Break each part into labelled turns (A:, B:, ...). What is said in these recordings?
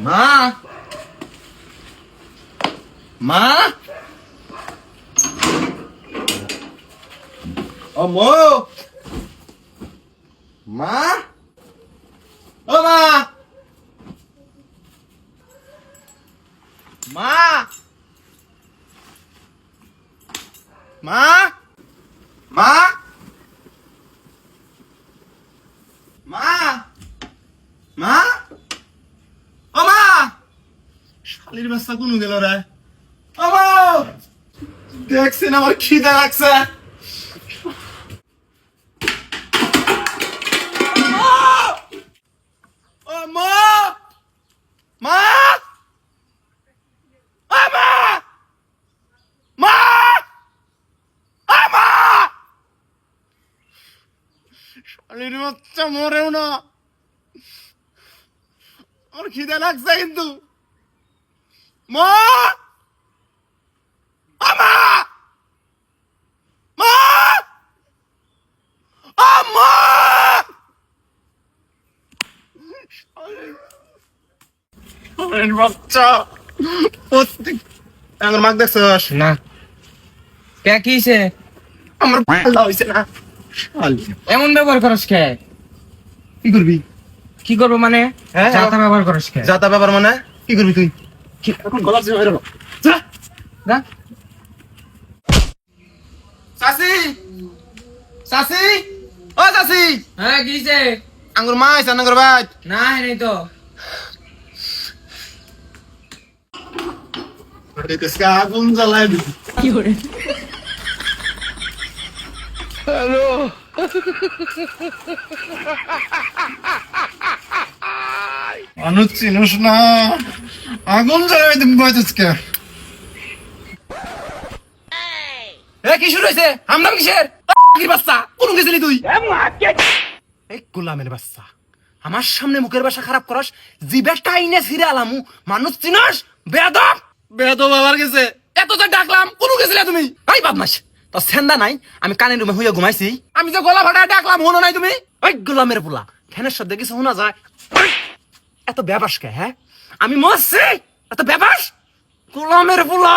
A: মা মা ও মো মা ও মা মা মা মা মা মা ও মা শালির বাচ্চা কোন গেল রে ও মা দেখছেন আমার খিদে লাগছে ও মা মা ও মা মা ও মা শালির বাচ্চা মরেও না আমার খিদে লাগছে কিন্তু মা ও মা মা ও মা শালির বাচ্চা আমার মাক দেখছস
B: না কে কিছে
A: আমার ভালো হইছে না শালি
B: এমন ব্যবহার করস কে?
A: কি করবি
B: কি করবো মানে?
A: হ্যাঁ,
B: যাতা ব্যবহার করস কে?
A: যাতা ব্যাপার মানে কি করবি তুই কি এখন গলার যে হইলো যা
B: যা।
A: সাসি সাসি ও সাসি
B: হ্যাঁ কিছে?
A: আঙ্গুর মা আইছে আঙ্গুর ভাই
B: না নেই তো।
A: এটা আগুন জ্বালায় দিবি
B: কি করে?
A: হ্যালো অনুজ চিনুস না আগুন জ্বালায় দিবি কইতেছকে
B: এ কি শুরু হইছে? হামনাম কিসের? কি বাচ্চা কোন গেছিলি তুই?
A: এই গোলামের বাচ্চা আমার সামনে মুখের ভাষা খারাপ করস জিবে টাইনে ছিড়ে আলামু মানুষ চিনস বেয়াদব বেয়াদব আবার গেছে
B: এত যে ডাকলাম কোন গেছিলা তুমি?
A: এই বদমাশ তো সেন্দা নাই আমি কানের রুমে হইয়া ঘুমাইছি
B: আমি যে গলা ফাটায় ডাকলাম হনো নাই তুমি?
A: ওই গোলামের পোলা ফ্যানের শব্দে কিছু শোনা যায় ওই, এত ব্যাবাস কে হ্যাঁ আমি মরছি এত ব্যাবাস গোলামের পোলা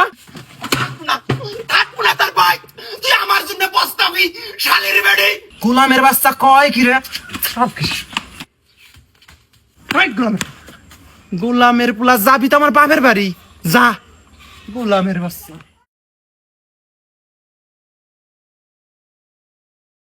A: তার ভাই তুই আমার জন্য পস্তাবি শালির বেড়ে গোলামের বাচ্চা কয় কি রে গোলামের পোলা যাবি তো আমার বাপের বাড়ি যা গোলামের বাচ্চা